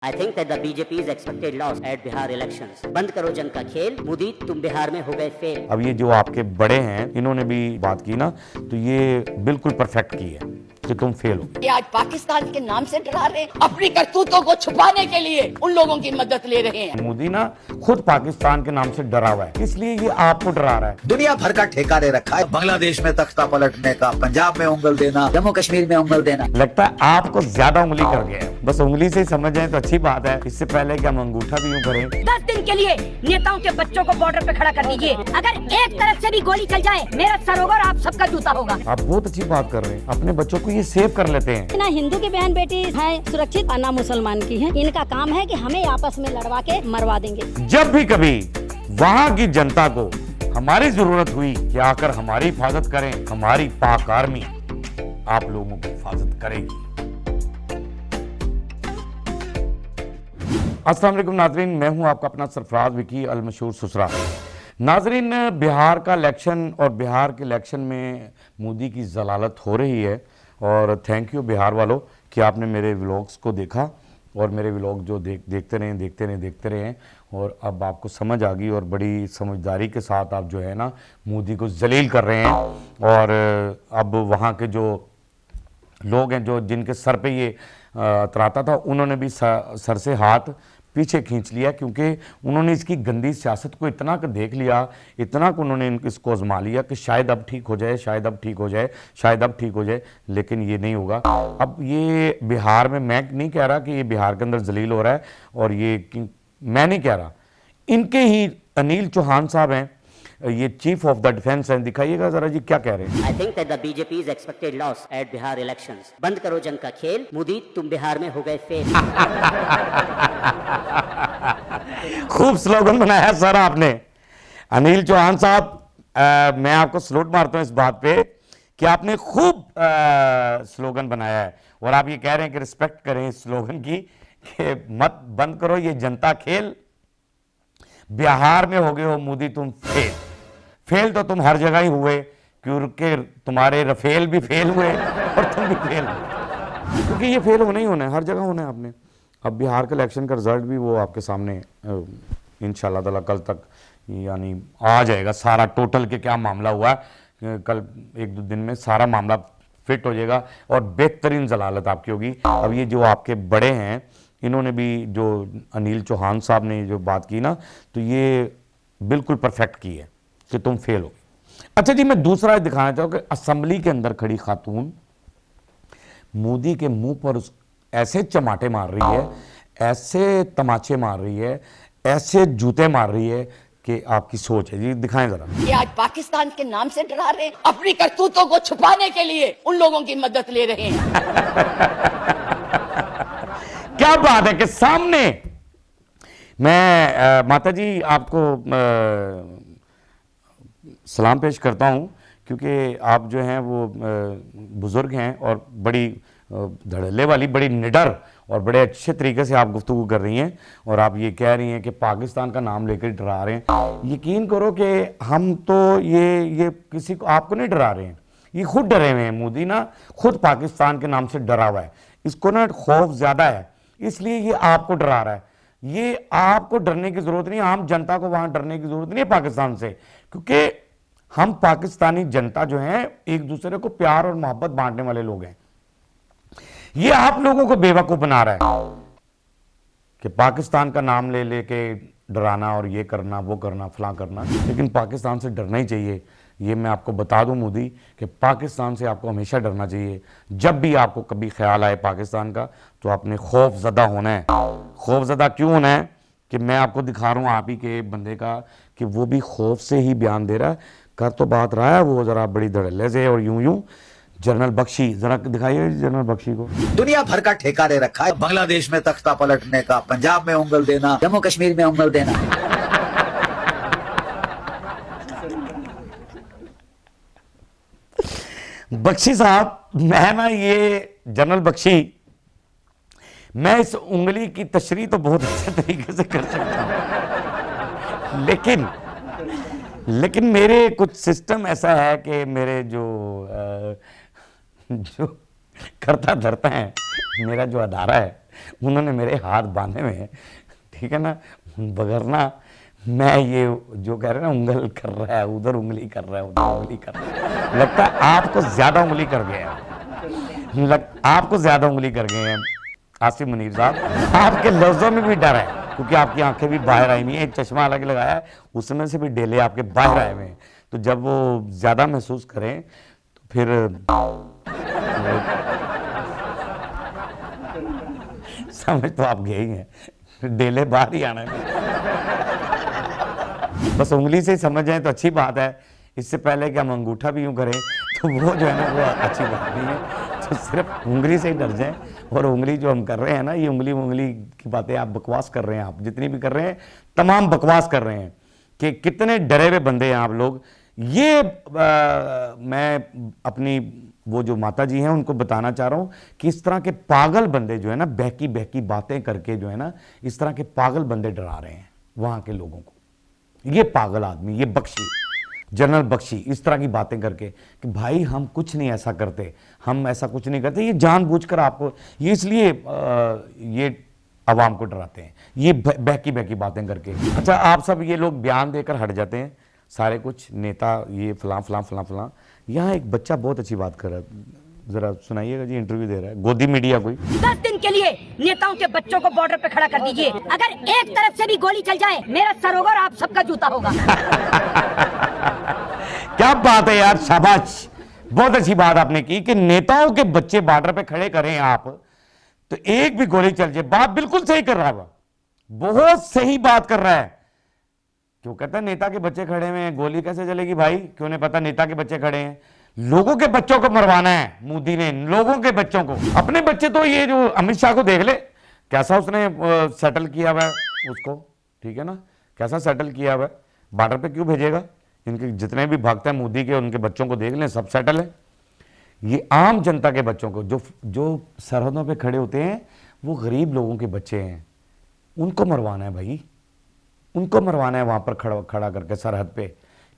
I think that the BJP's expected loss at Bihar elections. बंद करो जंग का खेल, मोदी तुम बिहार में हो गए फेल। अब ये जो आपके बड़े हैं इन्होंने भी बात की ना, तो ये बिल्कुल परफेक्ट की है कि तुम फेल हो। ये आज पाकिस्तान के नाम से डरा रहे हैं, अपनी करतूतों को छुपाने के लिए उन लोगों की मदद ले रहे हैं। मोदी ना खुद पाकिस्तान के नाम से डरा हुआ है, इसलिए ये आपको डरा रहा है। दुनिया भर का ठेका दे रखा है, बांग्लादेश में तख्ता पलटने का, पंजाब में उंगल देना, जम्मू कश्मीर में उंगल देना। लगता है आपको ज्यादा उंगली कर गया है, बस उंगली से ही समझ जाए तो अच्छी बात है। इससे पहले कि हम अंगूठा भी यूं करें। 10 दिन के लिए नेताओं के बच्चों को बॉर्डर पे खड़ा कर दीजिए, अगर एक तरफ से भी गोली चल जाए मेरा सर होगा और आप सबका जूता होगा। आप बहुत अच्छी बात कर रहे हैं, अपने बच्चों को ये सेव कर लेते हैं। ना हिंदू की बहन बेटी है सुरक्षित और ना मुसलमान की है, इनका काम है कि हमें आपस में लड़वा के मरवा देंगे। जब भी कभी वहाँ की जनता को हमारी जरूरत हुई कि आकर हमारी हिफाजत करें, हमारी पाक आर्मी आप लोगों की हिफाजत करेगी। अस्सलाम वालेकुम नाजरीन, मैं हूं आपका अपना सरफराज विकी अल मशहूर सुसरा। नाजरीन, बिहार का इलेक्शन और बिहार के इलेक्शन में मोदी की जलालत हो रही है और थैंक यू बिहार वालों कि आपने मेरे व्लॉग्स को देखा और मेरे व्लॉग जो देखते रहे और अब आपको समझ आ गई और बड़ी समझदारी के साथ आप जो है ना मोदी को जलील कर रहे हैं। और अब वहाँ के जो लोग हैं जो जिनके सर पे ये अतराता था, उन्होंने भी सर से हाथ पीछे खींच लिया, क्योंकि उन्होंने इसकी गंदी सियासत को इतना देख लिया, इतना को उन्होंने इसको आजमा लिया कि शायद अब ठीक हो जाए, शायद अब ठीक हो जाए, शायद अब ठीक हो जाए, लेकिन ये नहीं होगा। अब ये बिहार में, मैं नहीं कह रहा कि ये बिहार के अंदर जलील हो रहा है, और ये मैं नहीं कह रहा, इनके ही अनिल चौहान साहब हैं, ये चीफ ऑफ द डिफेंस हैं, दिखाइएगा जरा जी क्या कह रहे हैं। I think that the BJP's expected loss at Bihar elections. बंद करो जंग का खेल, मोदी तुम बिहार में हो गए फेल। खूब स्लोगन बनाया सर आपने। अनिल चौहान साहब, मैं आपको सलूट मारता हूं इस बात पे कि आपने खूब स्लोगन बनाया है, और आप ये कह रहे हैं कि रिस्पेक्ट करें इस स्लोगन की कि मत बंद करो ये जनता खेल, बिहार में हो गए हो मोदी तुम फेल। फेल तो तुम हर जगह ही हुए, क्योंकि तुम्हारे रफेल भी फेल हुए और तुम भी फेल हुए, क्योंकि ये फेल होना ही होना है, हर जगह होना है आपने। अब बिहार के इलेक्शन का रिजल्ट भी वो आपके सामने इंशाल्लाह ताला कल तक यानी आ जाएगा, सारा टोटल के क्या मामला हुआ है, कल 1-2 दिन में सारा मामला फिट हो जाएगा और बेहतरीन जलालत आपकी होगी। अब ये जो आपके बड़े हैं इन्होंने भी, जो अनिल चौहान साहब ने जो बात की ना, तो ये बिल्कुल परफेक्ट की है कि तुम फेल हो। अच्छा जी, मैं दूसरा दिखाना चाहूँ कि असेंबली के अंदर खड़ी खातून मोदी के मुंह पर ऐसे चमाटे मार रही है, ऐसे तमाचे मार रही है, ऐसे जूते मार रही है कि आपकी सोच है जी। दिखाएं जरा। ये आज पाकिस्तान के नाम से डरा रहे हैं, अपनी करतूतों को छुपाने के लिए उन लोगों की मदद ले रहे हैं। क्या बात है कि सामने मैं माता जी आपको सलाम पेश करता हूं, क्योंकि आप जो हैं वो बुजुर्ग हैं और बड़ी धड़ल्ले वाली, बड़ी निडर और बड़े अच्छे तरीके से आप गुफ्तगू कर रही हैं, और आप ये कह रही हैं कि पाकिस्तान का नाम लेकर डरा रहे हैं। यकीन करो कि हम तो ये किसी को, आपको नहीं डरा रहे हैं, ये खुद डरे हुए हैं। मोदी ना खुद पाकिस्तान के नाम से डरा हुआ है, इसको ना खौफ ज्यादा है, इसलिए ये आपको डरा रहा है। ये आपको डरने की जरूरत नहीं, आम जनता को वहां डरने की जरूरत नहीं है पाकिस्तान से, क्योंकि हम पाकिस्तानी जनता जो है एक दूसरे को प्यार और मोहब्बत बांटने वाले लोग हैं। ये आप लोगों को बेवकूफ बना रहा है कि पाकिस्तान का नाम ले लेके डराना और ये करना, वो करना, फलां करना, लेकिन पाकिस्तान से डरना ही चाहिए। ये मैं आपको बता दूं मोदी कि पाकिस्तान से आपको हमेशा डरना चाहिए। जब भी आपको कभी ख्याल आए पाकिस्तान का, तो आपने खौफजदा होना है। खौफजदा क्यों होना है कि मैं आपको दिखा रहा हूं आप ही के बंदे का कि वो भी खौफ से ही बयान दे रहा है। कर तो बात रहा है वो जरा बड़ी धड़ल्ले से और यूं जनरल बख्शी, जरा दिखाइए जनरल बख्शी को। दुनिया भर का ठेका दे रखा है, बांग्लादेश में तख्ता पलटने का, पंजाब में उंगल देना, जम्मू कश्मीर में उंगल देना। बख्शी साहब, मैं ना ये जनरल बख्शी, मैं इस उंगली की तशरीह तो बहुत अच्छे तरीके से कर सकता हूं, लेकिन मेरे कुछ सिस्टम ऐसा है कि मेरे जो करता धरता है, मेरा जो अदारा है, उन्होंने मेरे हाथ बांधे हुए हैं, ठीक है ना, वगरना मैं ये जो कह रहे हैं ना उंगल कर रहा है, उधर उंगली कर रहा है, उधर उंगली कर रहा है, लगता है आपको ज्यादा उंगली कर गए हैं, आपको ज्यादा उंगली कर गए हैं आसिफ मुनीर साहब। आपके लफ्जों में भी डर है क्योंकि आपकी आंखें भी बाहर आई नहीं है, एक चश्मा अलग लगाया है, उसमें से भी डेले आपके बाहर आए हुए हैं। तो जब वो ज्यादा महसूस करें तो फिर समझ तो आप गए ही हैं, डेले बाहर ही आना है। बस उंगली से ही समझ जाए तो अच्छी बात है, इससे पहले कि हम अंगूठा भी यूं करें तो वो जो है ना वो अच्छी बात नहीं है। तो सिर्फ उंगली से ही डर जाए। और उंगली जो हम कर रहे हैं ना, ये उंगली उंगली की बातें आप बकवास कर रहे हैं, आप जितनी भी कर रहे हैं तमाम बकवास कर रहे हैं कि कितने डरे हुए बंदे हैं आप लोग। ये मैं अपनी वो जो माता जी हैं उनको बताना चाह रहा हूं कि इस तरह के पागल बंदे जो है ना, बहकी बहकी बातें करके जो है ना, इस तरह के पागल बंदे डरा रहे हैं वहां के लोगों को। ये पागल आदमी, ये बख्शी, जनरल बख्शी, इस तरह की बातें करके कि भाई हम कुछ नहीं ऐसा करते, हम ऐसा कुछ नहीं करते, ये जानबूझकर आपको, ये इसलिए ये अवाम को डराते हैं, ये बहकी बहकी बातें करके। अच्छा, आप सब ये लोग बयान देकर हट जाते हैं सारे, कुछ नेता ये फलां फलां फलां फलां। यहाँ एक बच्चा बहुत अच्छी बात कर रहा है, जरा सुनाइएगा जी, इंटरव्यू दे रहा है, गोदी मीडिया कोई। 10 दिन के लिए नेताओं के बच्चों को बॉर्डर पे खड़ा कर दीजिए, अगर एक तरफ से भी गोली चल जाए मेरा सर होगा और आप सबका जूता होगा। क्या बात है यार, शाबाश, बहुत अच्छी बात आपने की कि नेताओं के बच्चे बॉर्डर पे खड़े करें आप, तो एक भी गोली चल जाए। बात बिल्कुल सही कर रहा है, बहुत सही बात कर रहा है। क्यों कहता है नेता के बच्चे खड़े हुए हैं, गोली कैसे चलेगी भाई? क्यों नहीं पता नेता के बच्चे खड़े हैं? लोगों के बच्चों को मरवाना है मोदी ने, लोगों के बच्चों को। अपने बच्चे तो ये जो अमित शाह को देख ले, कैसा उसने सेटल किया हुआ है उसको, ठीक है ना, कैसा सेटल किया हुआ है। बॉर्डर पे क्यों भेजेगा? इनके जितने भी भक्त हैं मोदी के, उनके बच्चों को देख लें, सब सेटल है। ये आम जनता के बच्चों को, जो सरहदों पे खड़े होते हैं, वो गरीब लोगों के बच्चे हैं, उनको मरवाना है भाई, उनको मरवाना है वहां पर खड़ा करके सरहद पे।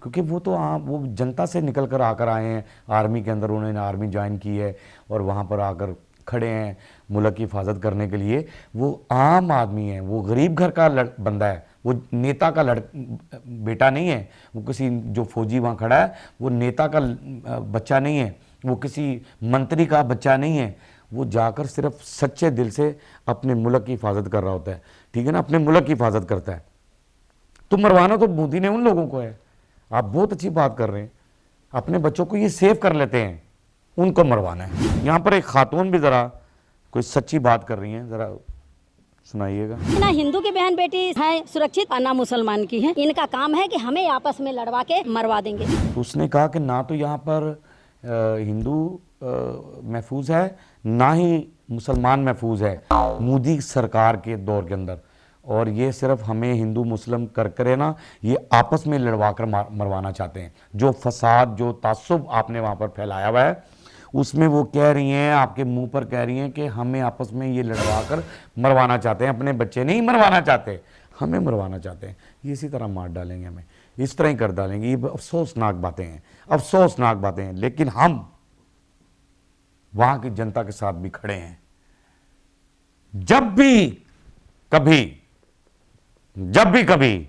क्योंकि वो तो वो जनता से निकल कर आकर आए हैं, आर्मी के अंदर उन्होंने आर्मी ज्वाइन की है और वहाँ पर आकर खड़े हैं मुल्क की हिफाजत करने के लिए। वो आम आदमी है, वो गरीब घर का बंदा है, वो नेता का बेटा नहीं है। वो किसी जो फौजी वहाँ खड़ा है वो नेता का बच्चा नहीं है, वो किसी मंत्री का बच्चा नहीं है। वो जाकर सिर्फ सच्चे दिल से अपने मुल्क की हिफाजत कर रहा होता है, ठीक है ना, अपने मुल्क की हिफाजत करता है। तो मरवाना तो मोदी ने उन लोगों को है। आप बहुत अच्छी बात कर रहे हैं, अपने बच्चों को ये सेव कर लेते हैं, उनको मरवाना है। यहाँ पर एक खातून भी जरा कोई सच्ची बात कर रही हैं, जरा सुनाइएगा। ना हिंदू की बहन बेटी है सुरक्षित और ना मुसलमान की है, इनका काम है कि हमें आपस में लड़वा के मरवा देंगे। तो उसने कहा कि ना तो यहाँ पर हिंदू महफूज है, ना ही मुसलमान महफूज है मोदी सरकार के दौर के अंदर, और ये सिर्फ हमें हिंदू मुस्लिम कर करे ना, ये आपस में लड़वा कर मरवाना चाहते हैं। जो फसाद, जो तासुब आपने वहाँ पर फैलाया हुआ है, उसमें वो कह रही हैं, आपके मुंह पर कह रही हैं कि हमें आपस में ये लड़वा कर मरवाना चाहते हैं। अपने बच्चे नहीं मरवाना चाहते, हमें मरवाना चाहते हैं। ये इसी तरह मार डालेंगे, हमें इस तरह ही कर डालेंगे। ये अफसोसनाक बातें हैं, अफसोसनाक बातें हैं। लेकिन हम वहाँ की जनता के साथ भी खड़े हैं। जब भी कभी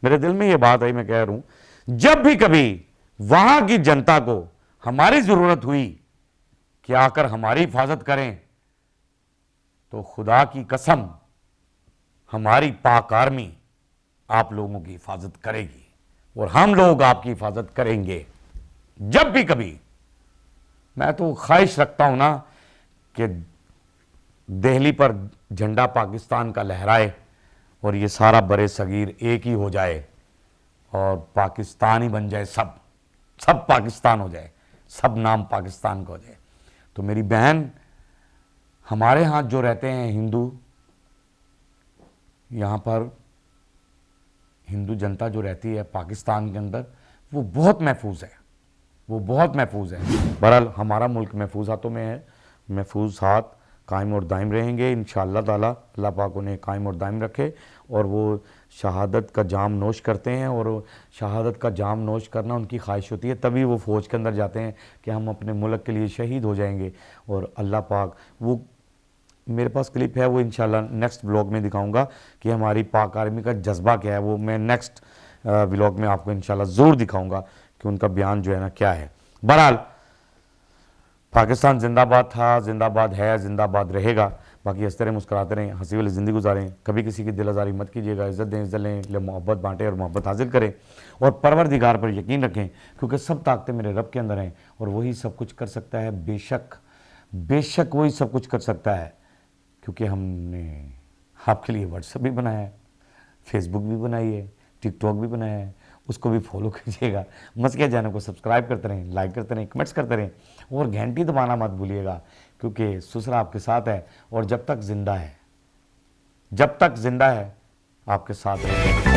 मेरे दिल में ये बात आई, मैं कह रहा हूं, जब भी कभी वहां की जनता को हमारी जरूरत हुई कि आकर हमारी हिफाजत करें, तो खुदा की कसम हमारी पाक आर्मी आप लोगों की हिफाजत करेगी और हम लोग आपकी हिफाजत करेंगे। जब भी कभी मैं तो ख्वाहिश रखता हूं ना कि दिल्ली पर झंडा पाकिस्तान का लहराए और ये सारा बरे सगीर एक ही हो जाए और पाकिस्तान ही बन जाए, सब पाकिस्तान हो जाए, सब नाम पाकिस्तान का हो जाए। तो मेरी बहन, हमारे यहाँ जो रहते हैं हिंदू, यहाँ पर हिंदू जनता जो रहती है पाकिस्तान के अंदर, वो बहुत महफूज है, वो बहुत महफूज है। बहरहाल हमारा मुल्क महफूज हाथों में है, महफूज हाथ कायम और दायम रहेंगे इंशाअल्लाह ताला। अल्लाह पाक उन्हें कायम और दायम रखे और वो शहादत का जाम नोश करते हैं, और शहादत का जाम नोश करना उनकी ख्वाहिश होती है, तभी वो फ़ौज के अंदर जाते हैं कि हम अपने मुल्क के लिए शहीद हो जाएंगे। और अल्लाह पाक वो मेरे पास क्लिप है, वो इंशाल्लाह नेक्स्ट व्लॉग में दिखाऊंगा कि हमारी पाक आर्मी का जज्बा क्या है। वो मैं नेक्स्ट व्लॉग में आपको इंशाल्लाह ज़रूर दिखाऊंगा कि उनका बयान जो है ना क्या है। बहरहाल पाकिस्तान जिंदाबाद था, जिंदाबाद है, जिंदाबाद रहेगा। बाकी इस तरह मुस्कुराते रहें, हंसी वाली ज़िंदगी गुजारें, कभी किसी की दिल आज़ारी मत कीजिएगा, इज़्ज़त दें, इज़्ज़त लें, मोहब्बत बांटें और मोहब्बत हासिल करें और परवरदिगार पर यकीन रखें, क्योंकि सब ताकतें मेरे रब के अंदर हैं और वही सब कुछ कर सकता है। बेशक बेशक वही सब कुछ कर सकता है, क्योंकि हमने आपके लिए व्हाट्सएप भी बनाया है, फेसबुक भी बनाई है, टिकटॉक भी बनाया है, उसको भी फॉलो कीजिएगा। मस्किया चैनल को सब्सक्राइब करते रहें, लाइक करते रहें, कमेंट्स करते रहें और घंटी दबाना मत भूलिएगा, क्योंकि सुसरा आपके साथ है और जब तक जिंदा है, जब तक जिंदा है आपके साथ रहेगा।